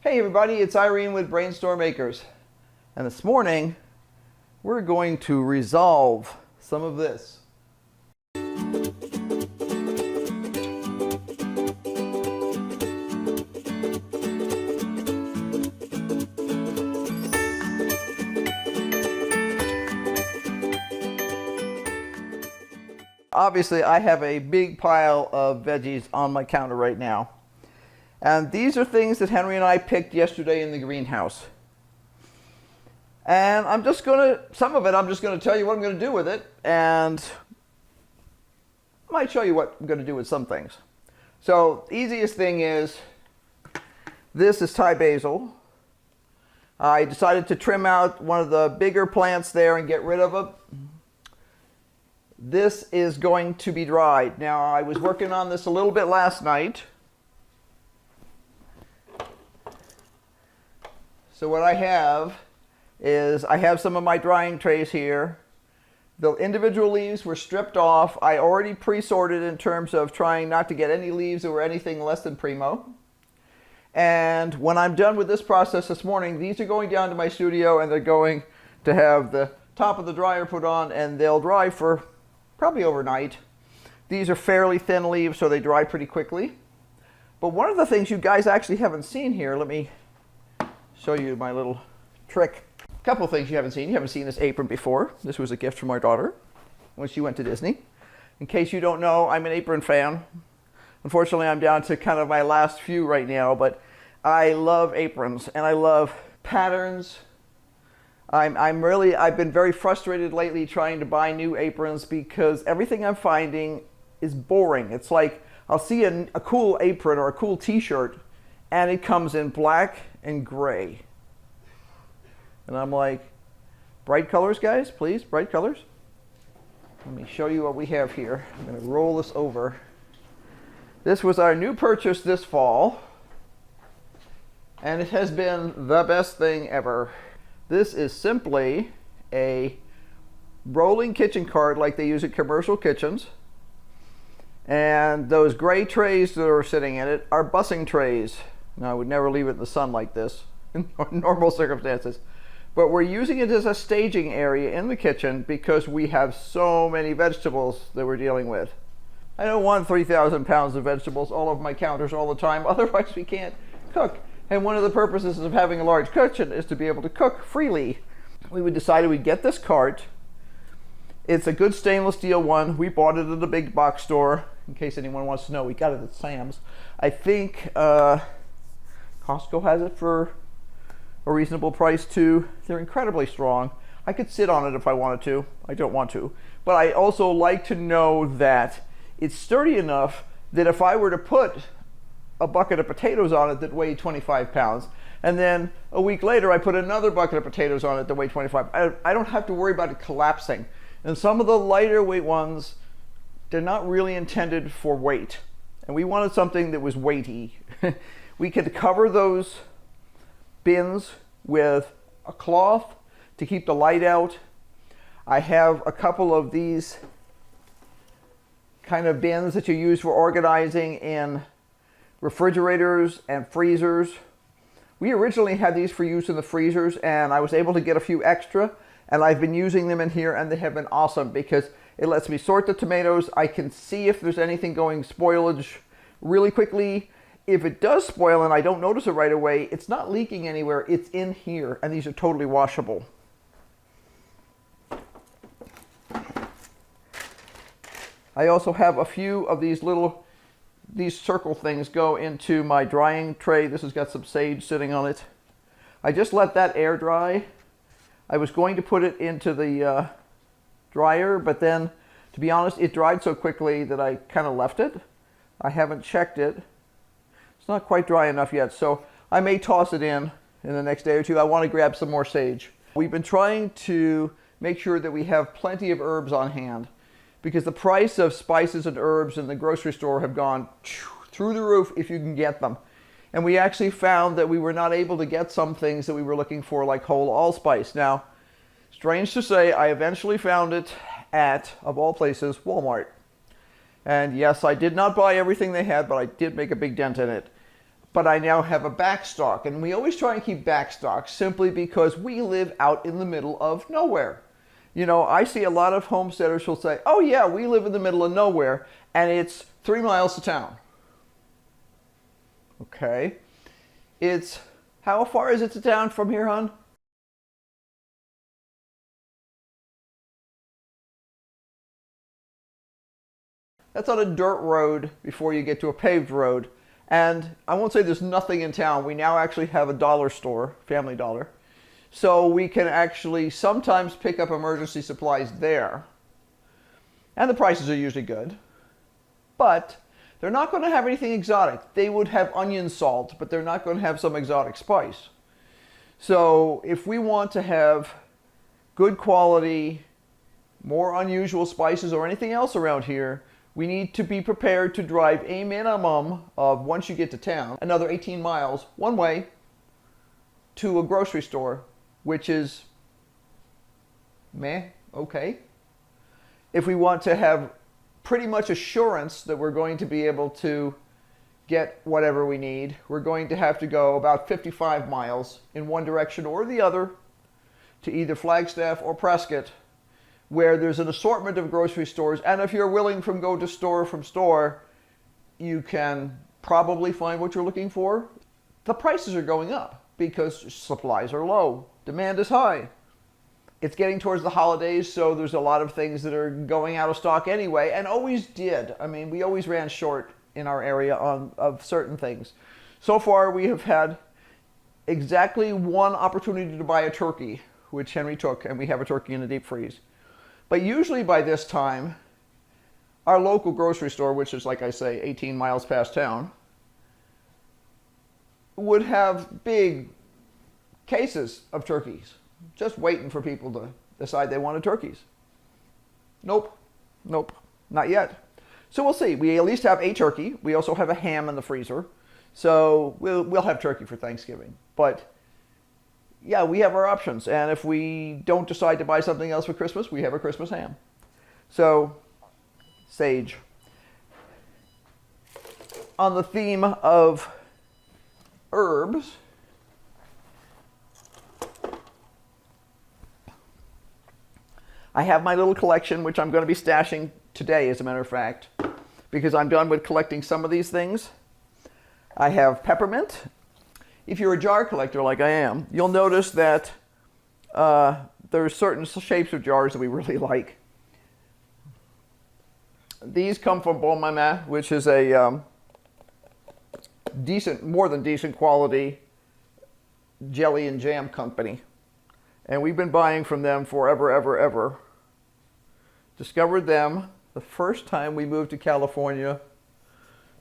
Hey everybody, it's Irene with BrainStormAcres. And this morning, we're going to resolve some of this. Obviously, I have a big pile of veggies on my counter right now. And these are things that Henry and I picked yesterday in the greenhouse. And some of it I'm just going to tell you what I'm going to do with it. And I might show you what I'm going to do with some things. So, easiest thing is, this is Thai basil. I decided to trim out one of the bigger plants there and get rid of it. This is going to be dried. Now, I was working on this a little bit last night. So what I have is, I have some of my drying trays here. The individual leaves were stripped off. I already pre-sorted in terms of trying not to get any leaves that were anything less than primo. And when I'm done with this process this morning, these are going down to my studio and they're going to have the top of the dryer put on and they'll dry for probably overnight. These are fairly thin leaves, so they dry pretty quickly. But one of the things you guys actually haven't seen here, let me show you my little trick. A couple of things you haven't seen. You haven't seen this apron before. This was a gift from our daughter when she went to Disney. In case you don't know, I'm an apron fan. Unfortunately, I'm down to kind of my last few right now, but I love aprons and I love patterns. I've been very frustrated lately trying to buy new aprons because everything I'm finding is boring. It's like I'll see a cool apron or a cool t-shirt and it comes in black and gray. And I'm like, bright colors, guys, please, bright colors. Let me show you what we have here. I'm going to roll this over. This was our new purchase this fall, and it has been the best thing ever. This is simply a rolling kitchen cart like they use at commercial kitchens. And those gray trays that are sitting in it are bussing trays. Now, I would never leave it in the sun like this in normal circumstances. But we're using it as a staging area in the kitchen because we have so many vegetables that we're dealing with. I don't want 3,000 pounds of vegetables all over my counters all the time, otherwise we can't cook. And one of the purposes of having a large kitchen is to be able to cook freely. We decided we'd get this cart. It's a good stainless steel one. We bought it at a big box store. In case anyone wants to know, we got it at Sam's. I think Costco has it for a reasonable price too. They're incredibly strong. I could sit on it if I wanted to. I don't want to. But I also like to know that it's sturdy enough that if I were to put a bucket of potatoes on it that weighed 25 pounds, and then a week later I put another bucket of potatoes on it that weighed 25, I don't have to worry about it collapsing. And some of the lighter weight ones, they're not really intended for weight. And we wanted something that was weighty. We could cover those bins with a cloth to keep the light out. I have a couple of these kind of bins that you use for organizing in refrigerators and freezers. We originally had these for use in the freezers and I was able to get a few extra and I've been using them in here and they have been awesome because it lets me sort the tomatoes. I can see if there's anything going spoilage really quickly. If it does spoil and I don't notice it right away, it's not leaking anywhere, it's in here, and these are totally washable. I also have a few of these circle things go into my drying tray. This has got some sage sitting on it. I just let that air dry. I was going to put it into the dryer, but then, to be honest, it dried so quickly that I kind of left it. I haven't checked it. It's not quite dry enough yet, so I may toss it in the next day or two. I want to grab some more sage. We've been trying to make sure that we have plenty of herbs on hand because the price of spices and herbs in the grocery store have gone through the roof if you can get them. And we actually found that we were not able to get some things that we were looking for, like whole allspice. Now, strange to say, I eventually found it at, of all places, Walmart. And yes, I did not buy everything they had, but I did make a big dent in it. but I now have a backstock. And we always try and keep backstock simply because we live out in the middle of nowhere. You know, I see a lot of homesteaders who'll say, oh yeah, we live in the middle of nowhere and it's 3 miles to town. Okay. It's, how far is it to town from here, hon? That's on a dirt road before you get to a paved road. And I won't say there's nothing in town. We now actually have a dollar store, Family Dollar. So we can actually sometimes pick up emergency supplies there. And the prices are usually good. But they're not going to have anything exotic. They would have onion salt, but they're not going to have some exotic spice. So if we want to have good quality, more unusual spices or anything else around here, we need to be prepared to drive a minimum of, once you get to town, another 18 miles one way to a grocery store, which is meh, okay. If we want to have pretty much assurance that we're going to be able to get whatever we need, we're going to have to go about 55 miles in one direction or the other to either Flagstaff or Prescott, where there's an assortment of grocery stores, and if you're willing to go to store from store, you can probably find what you're looking for. The prices are going up because supplies are low, demand is high. It's getting towards the holidays, so there's a lot of things that are going out of stock anyway, and always did. I mean, we always ran short in our area of certain things. So far, we have had exactly one opportunity to buy a turkey, which Henry took, and we have a turkey in the deep freeze. But usually by this time, our local grocery store, which is, like I say, 18 miles past town, would have big cases of turkeys, just waiting for people to decide they wanted turkeys. Nope, nope, not yet. So we'll see. We at least have a turkey. We also have a ham in the freezer. So we'll have turkey for Thanksgiving. But yeah, we have our options. And if we don't decide to buy something else for Christmas, we have a Christmas ham. So, sage. On the theme of herbs, I have my little collection, which I'm going to be stashing today, as a matter of fact, because I'm done with collecting some of these things. I have peppermint. If you're a jar collector like I am, you'll notice that there are certain shapes of jars that we really like. These come from Bon Maman, which is a decent, more than decent quality jelly and jam company. And we've been buying from them forever, ever, ever. Discovered them the first time we moved to California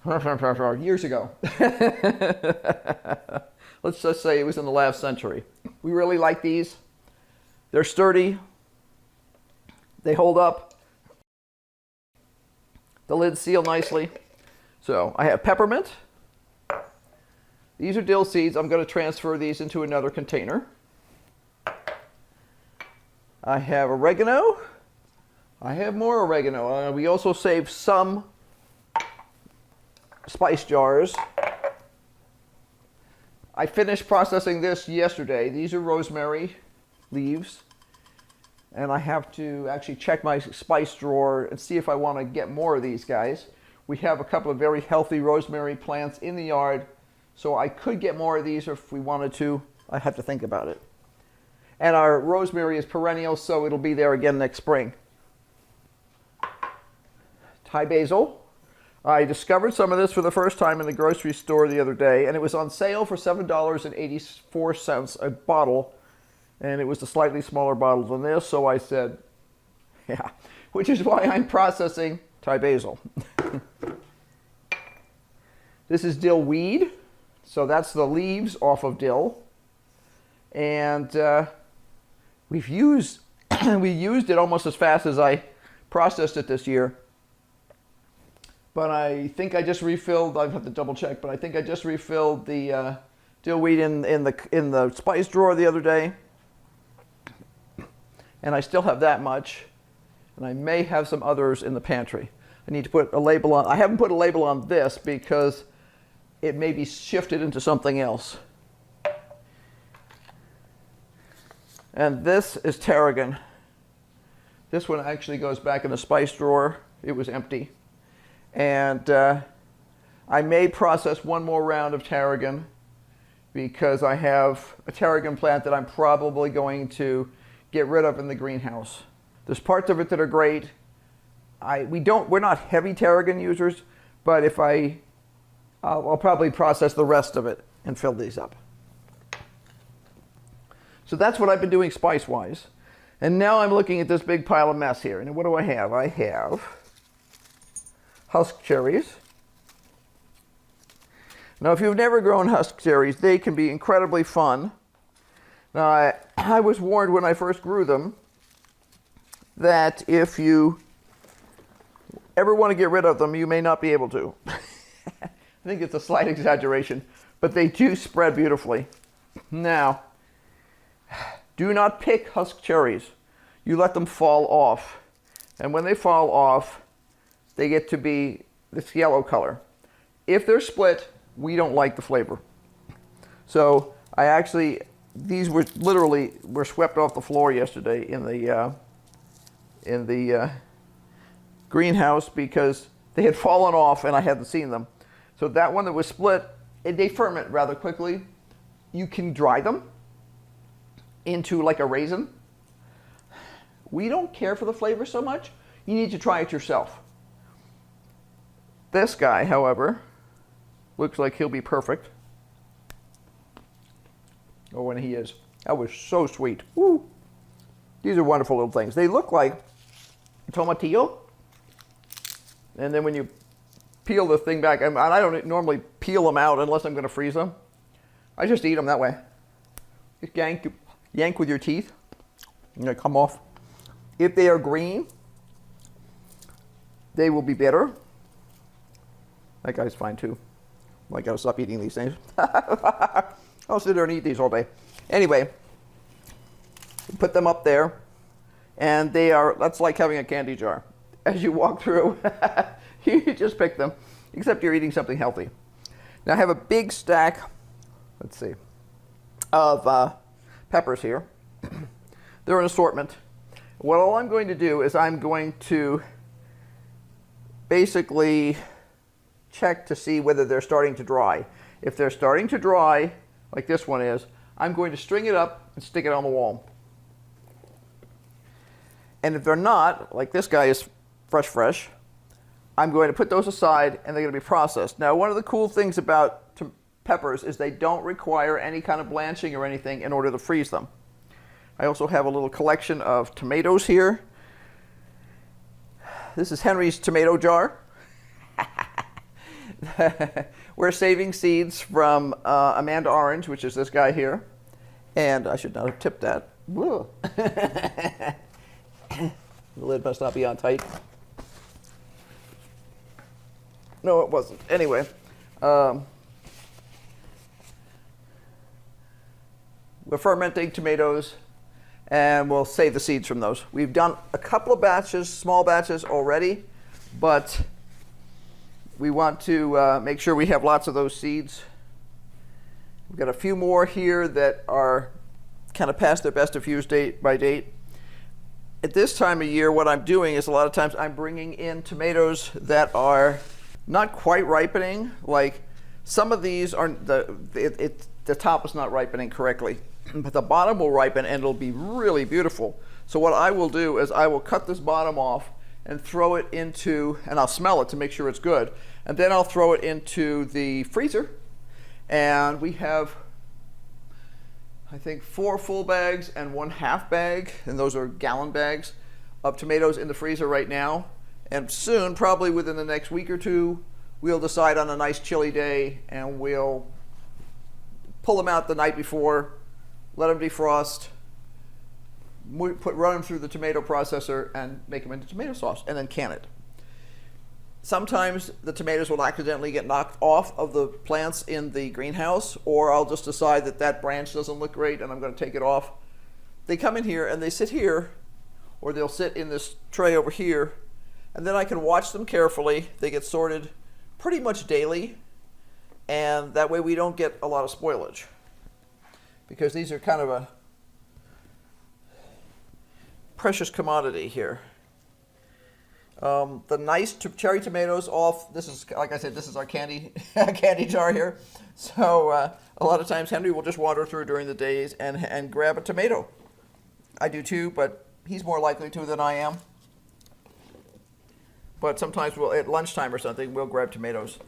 years ago. Let's just say it was in the last century. We really like these. They're sturdy. They hold up. The lids seal nicely. So I have peppermint. These are dill seeds. I'm going to transfer these into another container. I have oregano. I have more oregano. We also saved some spice jars. I finished processing this yesterday. These are rosemary leaves. And I have to actually check my spice drawer and see if I want to get more of these guys. We have a couple of very healthy rosemary plants in the yard, so I could get more of these if we wanted to. I have to think about it. And our rosemary is perennial, so it'll be there again next spring. Thai basil. I discovered some of this for the first time in the grocery store the other day, and it was on sale for $7.84 a bottle, and it was a slightly smaller bottle than this, so I said, yeah, which is why I'm processing Thai basil. This is dill weed, so that's the leaves off of dill, and we used it almost as fast as I processed it this year. But I think I just refilled, I have to double check, but I think I just refilled the dill weed in the spice drawer the other day. And I still have that much. And I may have some others in the pantry. I need to put a label on. I haven't put a label on this because it may be shifted into something else. And this is tarragon. This one actually goes back in the spice drawer. It was empty. And I may process one more round of tarragon because I have a tarragon plant that I'm probably going to get rid of in the greenhouse. There's parts of it that are great. We're not heavy tarragon users, but if I'll probably process the rest of it and fill these up. So that's what I've been doing spice-wise. And now I'm looking at this big pile of mess here. And what do I have? I have husk cherries. Now, if you've never grown husk cherries, they can be incredibly fun. Now, I was warned when I first grew them that if you ever want to get rid of them, you may not be able to. I think it's a slight exaggeration, but they do spread beautifully. Now, do not pick husk cherries. You let them fall off. And when they fall off, they get to be this yellow color. If they're split, we don't like the flavor. So these were literally swept off the floor yesterday in the greenhouse because they had fallen off and I hadn't seen them. So that one that was split, they ferment rather quickly. You can dry them into like a raisin. We don't care for the flavor so much. You need to try it yourself. This guy, however, looks like he'll be perfect. Oh, and he is. That was so sweet. Woo. These are wonderful little things. They look like tomatillo. And then when you peel the thing back, and I don't normally peel them out unless I'm going to freeze them. I just eat them that way. Just yank with your teeth, and they come off. If they are green, they will be bitter. That guy's fine too. I gotta stop eating these things. I'll sit there and eat these all day. Anyway, put them up there, and that's like having a candy jar. As you walk through, you just pick them, except you're eating something healthy. Now I have a big stack, let's see, of peppers here. They're an assortment. All I'm going to do is I'm going to basically check to see whether they're starting to dry. If they're starting to dry, like this one is, I'm going to string it up and stick it on the wall. And if they're not, like this guy is fresh, I'm going to put those aside and they're going to be processed. Now, one of the cool things about peppers is they don't require any kind of blanching or anything in order to freeze them. I also have a little collection of tomatoes here. This is Henry's tomato jar. We're saving seeds from Amanda Orange, which is this guy here. And I should not have tipped that. The lid must not be on tight. No, it wasn't. Anyway, we're fermenting tomatoes, and we'll save the seeds from those. We've done a couple of batches, small batches already, but we want to make sure we have lots of those seeds. We've got a few more here that are kind of past their best of use date by date. At this time of year, what I'm doing is a lot of times I'm bringing in tomatoes that are not quite ripening. Like some of these are, the top is not ripening correctly, but the bottom will ripen and it'll be really beautiful. So what I will do is I will cut this bottom off and throw it into, and I'll smell it to make sure it's good. And then I'll throw it into the freezer. And we have, I think, 4 full bags and 1 half bag, and those are gallon bags of tomatoes in the freezer right now. And soon, probably within the next week or two, we'll decide on a nice chilly day and we'll pull them out the night before, let them defrost, run them through the tomato processor and make them into tomato sauce, and then can it. Sometimes the tomatoes will accidentally get knocked off of the plants in the greenhouse, or I'll just decide that that branch doesn't look great and I'm going to take it off. They come in here and they sit here, or they'll sit in this tray over here, and then I can watch them carefully. They get sorted pretty much daily, and that way we don't get a lot of spoilage, because these are kind of a precious commodity here. The nice cherry tomatoes off, this is, like I said, this is our candy candy jar here. So a lot of times Henry will just wander through during the days and grab a tomato. I do too, but he's more likely to than I am. But sometimes we'll, at lunchtime or something, we'll grab tomatoes.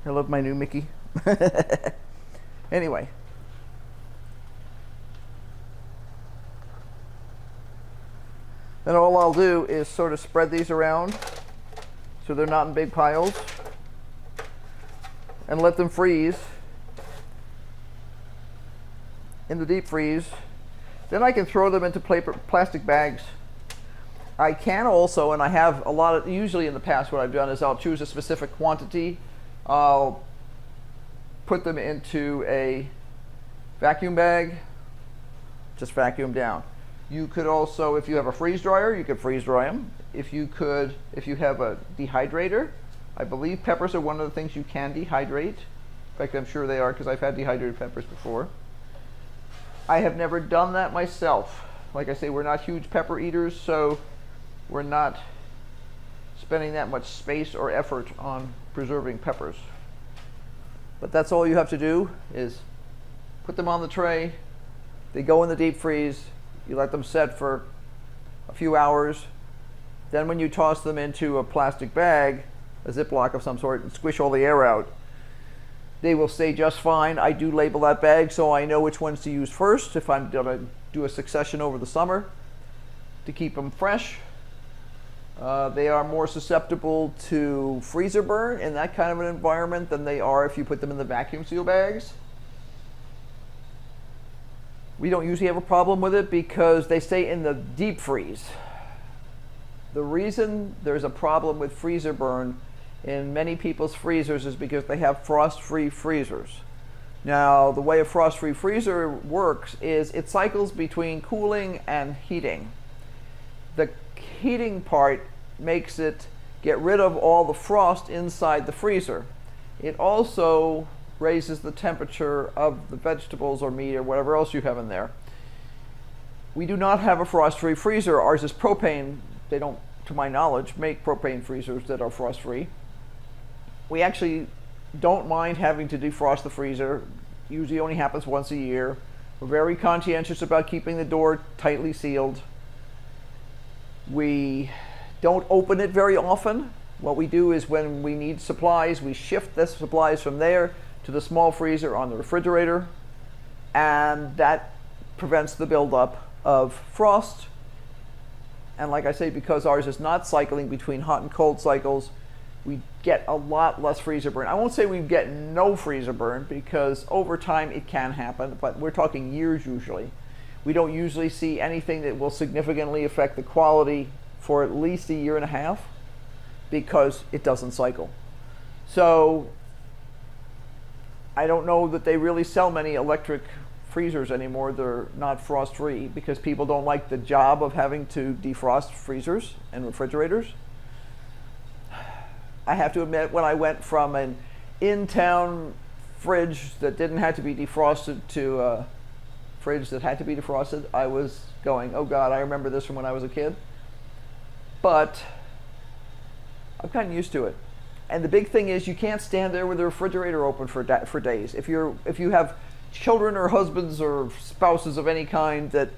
I love my new Mickey. Anyway. Then all I'll do is sort of spread these around so they're not in big piles and let them freeze in the deep freeze. Then I can throw them into plastic bags. I can also, and I have a lot of, usually in the past what I've done is I'll choose a specific quantity. I'll put them into a vacuum bag, just vacuum down. You could also, if you have a freeze dryer, you could freeze dry them. If you have a dehydrator, I believe peppers are one of the things you can dehydrate. In fact, I'm sure they are because I've had dehydrated peppers before. I have never done that myself. Like I say, we're not huge pepper eaters, so we're not spending that much space or effort on preserving peppers. But that's all you have to do is put them on the tray. They go in the deep freeze. You let them set for a few hours. Then when you toss them into a plastic bag, a Ziploc of some sort, and squish all the air out, they will stay just fine. I do label that bag so I know which ones to use first if I'm going to do a succession over the summer to keep them fresh. They are more susceptible to freezer burn in that kind of an environment than they are if you put them in the vacuum seal bags. We don't usually have a problem with it because they stay in the deep freeze. The reason there's a problem with freezer burn in many people's freezers is because they have frost-free freezers. Now, the way a frost-free freezer works is it cycles between cooling and heating. The heating part makes it get rid of all the frost inside the freezer. It also raises the temperature of the vegetables or meat or whatever else you have in there. We do not have a frost-free freezer. Ours is propane. They don't, to my knowledge, make propane freezers that are frost-free. We actually don't mind having to defrost the freezer. Usually only happens once a year. We're very conscientious about keeping the door tightly sealed. We don't open it very often. What we do is when we need supplies, we shift the supplies from there to the small freezer on the refrigerator, and that prevents the buildup of frost. And like I say, because ours is not cycling between hot and cold cycles, we get a lot less freezer burn. I won't say we get no freezer burn, because over time it can happen, but we're talking years usually. We don't usually see anything that will significantly affect the quality for at least a year and a half, because it doesn't cycle. So I don't know that they really sell many electric freezers anymore. They're not frost free because people don't like the job of having to defrost freezers and refrigerators. I have to admit, when I went from an in-town fridge that didn't have to be defrosted to a fridge that had to be defrosted, I was going, oh God, I remember this from when I was a kid. But I've gotten used to it. And the big thing is, you can't stand there with the refrigerator open for days. If you have children or husbands or spouses of any kind that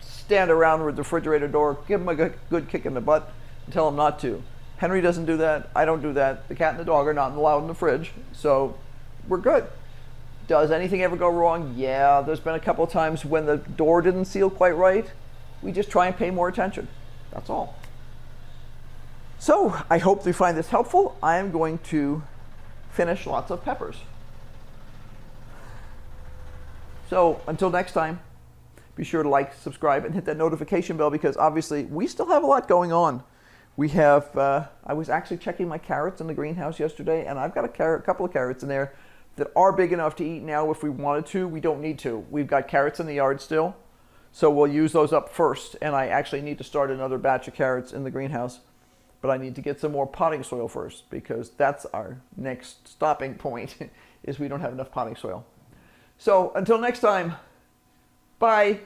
stand around with the refrigerator door, give them a good kick in the butt and tell them not to. Henry doesn't do that. I don't do that. The cat and the dog are not allowed in the fridge, so we're good. Does anything ever go wrong? Yeah, there's been a couple of times when the door didn't seal quite right. We just try and pay more attention. That's all. So I hope you find this helpful. I am going to finish lots of peppers. So until next time, be sure to like, subscribe, and hit that notification bell, because obviously we still have a lot going on. We have, I was actually checking my carrots in the greenhouse yesterday, and I've got a couple of carrots in there that are big enough to eat now if we wanted to. We don't need to. We've got carrots in the yard still, so we'll use those up first. And I actually need to start another batch of carrots in the greenhouse, but I need to get some more potting soil first, because that's our next stopping point, is we don't have enough potting soil. So until next time, bye.